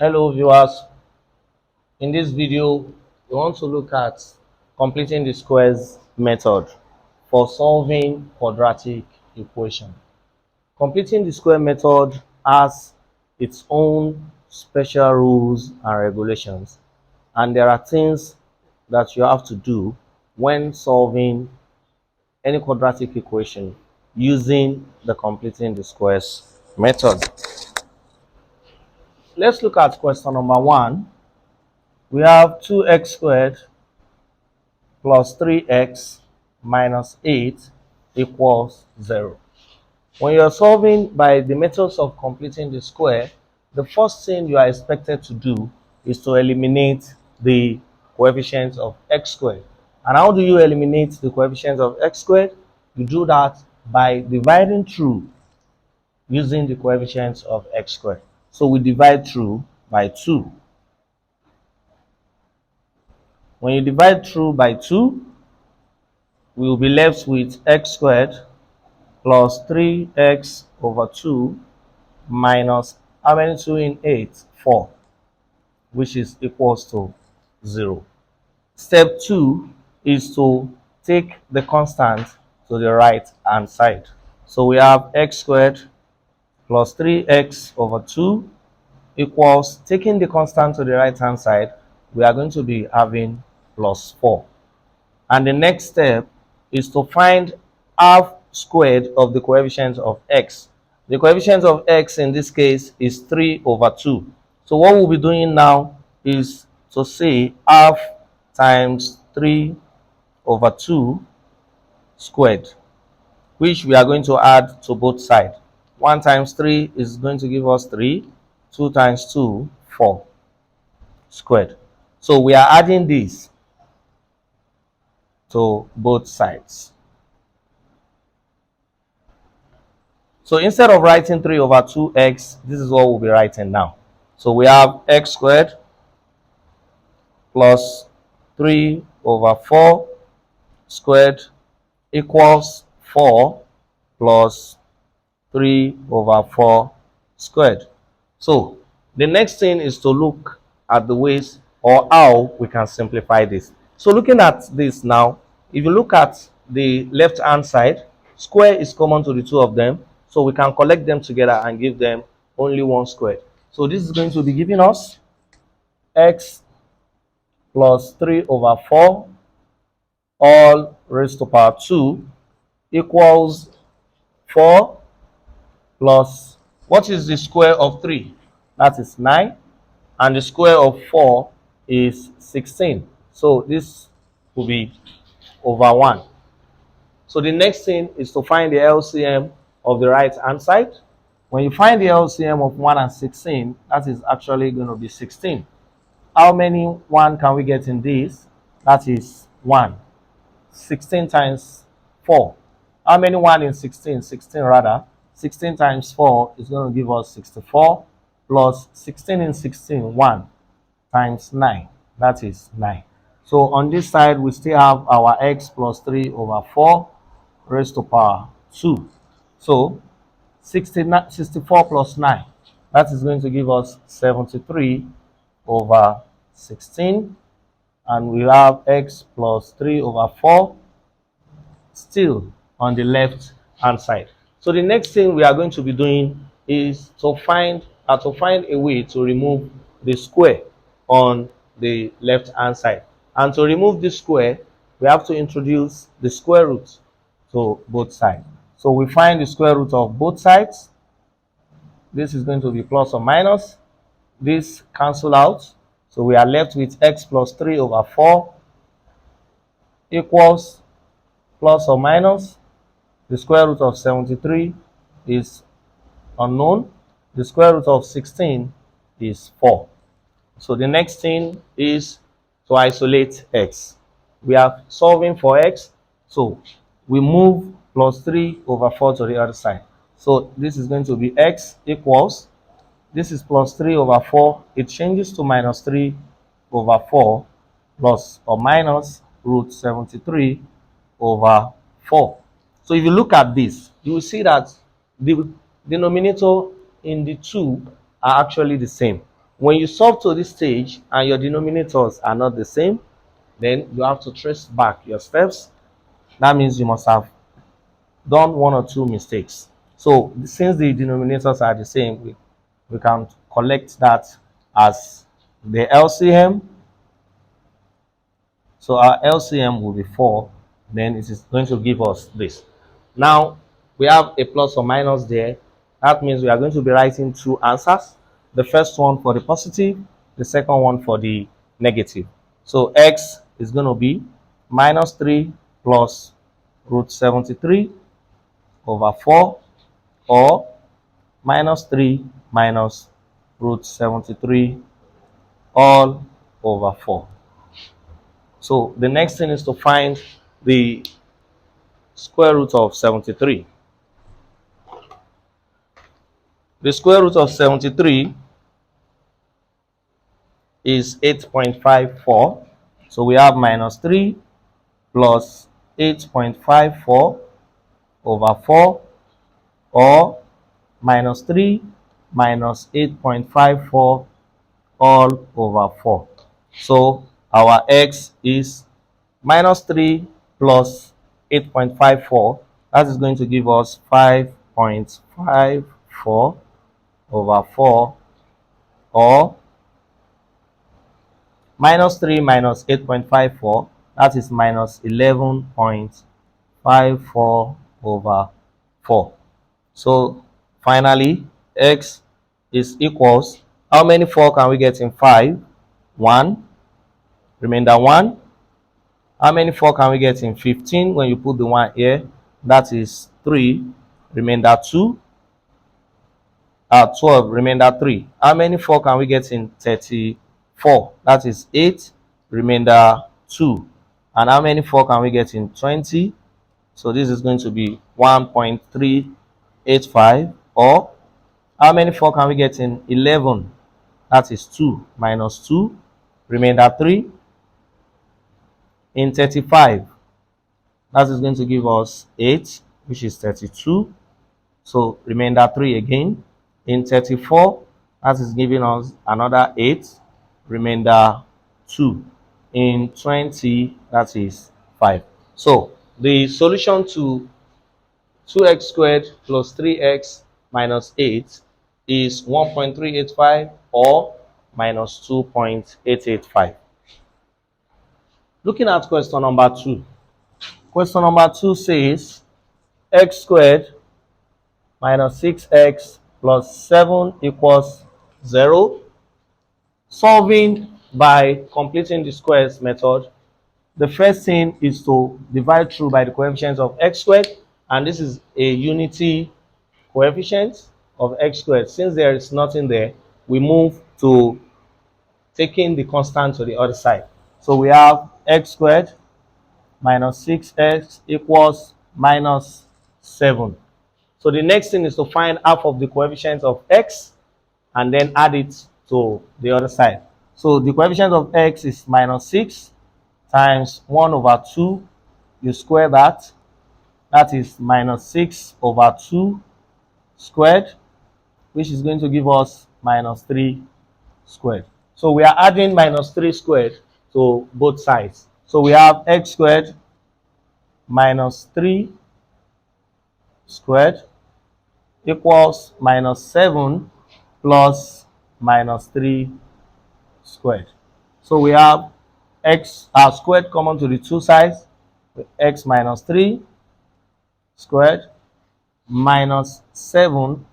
Hello viewers, in this video we want to look at completing the squares method for solving quadratic equation. Completing the square method has its own special rules and regulations, and there are things that you have to do when solving any quadratic equation using the completing the squares method. Let's look at question number 1. We have 2x squared plus 3x minus 8 equals 0. When you are solving by the methods of completing the square, the first thing you are expected to do is to eliminate the coefficients of x squared. And how do you eliminate the coefficients of x squared? You do that by dividing through using the coefficients of x squared. So we divide through by 2. When you divide through by 2, we will be left with x squared plus 3x over 2 minus how many 2 in 8? 4, which is equals to 0. Step 2 is to take the constant to the right hand side. So we have x squared plus 3x over 2 equals, taking the constant to the right hand side, we are going to be having plus 4. And the next step is to find half squared of the coefficient of x. The coefficient of x in this case is 3 over 2. So what we'll be doing now is to say half times 3 over 2 squared, which we are going to add to both sides. 1 times 3 is going to give us 3. 2 times 2, 4 squared. So we are adding this to both sides. So instead of writing 3 over 2x, this is what we'll be writing now. So we have x squared plus 3 over 4 squared equals 4 plus 3 over 4 squared. So the next thing is to look at the ways or how we can simplify this. So looking at this now, if you look at the left hand side, square is common to the two of them, so we can collect them together and give them only one squared. So this is going to be giving us x plus 3 over 4 all raised to power 2 equals 4 plus, what is the square of 3? That is 9. And the square of 4 is 16. So this will be over 1. So the next thing is to find the LCM of the right hand side. When you find the LCM of 1 and 16, that is actually going to be 16. How many 1 can we get in this? That is 1. 16 times 4. How many 1 in 16? 16 rather. 16 times 4 is going to give us 64 plus 16 in 16, 1 times 9. That is 9. So on this side, we still have our x plus 3 over 4 raised to power 2. So 64 plus 9. That is going to give us 73 over 16. And we have x plus 3 over 4 still on the left hand side. So the next thing we are going to be doing is to find a way to remove the square on the left hand side. And to remove this square, we have to introduce the square root to both sides. So we find the square root of both sides. This is going to be plus or minus. This cancel out. So we are left with x plus 3 over 4 equals plus or minus. The square root of 73 is unknown. The square root of 16 is 4. So the next thing is to isolate x. We are solving for x, so we move plus 3 over 4 to the other side. So this is going to be x equals, this is plus 3 over 4. It changes to minus 3 over 4 plus or minus root 73 over 4. So if you look at this, you will see that the denominator in the two are actually the same. When you solve to this stage and your denominators are not the same, then you have to trace back your steps. That means you must have done one or two mistakes. So since the denominators are the same, we can collect that as the LCM. So our LCM will be 4. Then it is going to give us this. Now we have a plus or minus there. That means we are going to be writing two answers. The first one for the positive, the second one for the negative. So x is going to be minus 3 plus root 73 over 4, or minus 3 minus root 73 all over 4. So the next thing is to find the square root of 73. The square root of 73 is 8.54. So we have minus 3 plus 8.54 over 4, or minus 3 minus 8.54 all over 4. So our x is minus 3 plus 8.54. That is going to give us 5.54 over 4, or minus 3 minus 8.54, that is minus 11.54 over 4. So finally, x is equals, how many 4 can we get in 5? 1. Remainder 1. How many 4 can we get in 15 when you put the 1 here? That is 3. Remainder 2. 12. Remainder 3. How many 4 can we get in 34? That is 8. Remainder 2. And how many 4 can we get in 20? So this is going to be 1.385. Or how many 4 can we get in 11? That is 2 minus 2. Remainder 3. In 35, that is going to give us 8, which is 32. So remainder 3 again. In 34, that is giving us another 8, remainder 2. In 20, that is 5. So the solution to 2x squared plus 3x minus 8 is 1.385 or minus 2.885. Looking at question number 2. Question number 2 says x squared minus 6x plus 7 equals 0. Solving by completing the squares method, the first thing is to divide through by the coefficients of x squared, and this is a unity coefficient of x squared. Since there is nothing there, we move to taking the constant to the other side. So we have x squared minus 6x equals minus 7. So the next thing is to find half of the coefficients of x and then add it to the other side. So the coefficient of x is minus 6 times 1 over 2. You square that. That is minus 6 over 2 squared, which is going to give us minus 3 squared. So we are adding minus 3 squared to both sides. So we have x squared minus 3 squared equals minus 7 plus minus 3 squared. So we have x squared common to the two sides, x minus 3 squared minus 7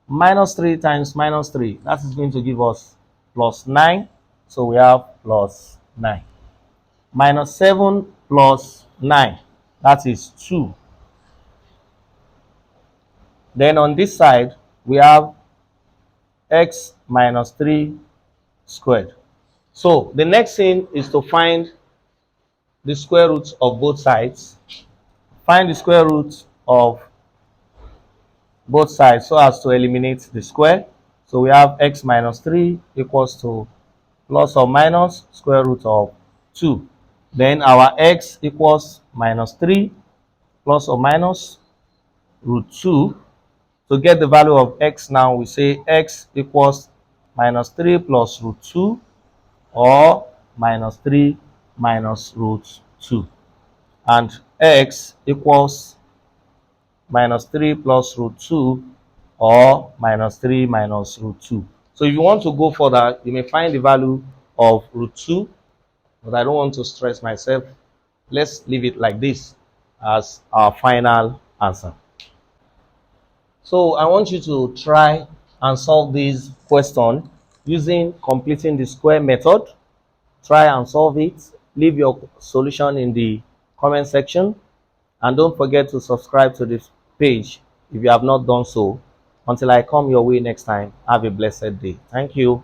minus 3 times minus 3. That is going to give us plus 9. So we have plus 9. Minus 7 plus 9. That is 2. Then on this side, we have x minus 3 squared. So the next thing is to find the square roots of both sides. Find the square root of both sides so as to eliminate the square. So we have x minus 3 equals to plus or minus square root of 2. Then our x equals minus 3 plus or minus root 2. To get the value of x now, we say x equals minus 3 plus root 2, or minus 3 minus root 2. And x equals minus 3 plus root 2 or minus 3 minus root 2. So if you want to go further, you may find the value of root 2, but I don't want to stress myself. Let's leave it like this as our final answer. So I want you to try and solve this question using completing the square method. Try and solve it. Leave your solution in the comment section. And don't forget to subscribe to this page if you have not done so. Until I come your way next time, have a blessed day. Thank you.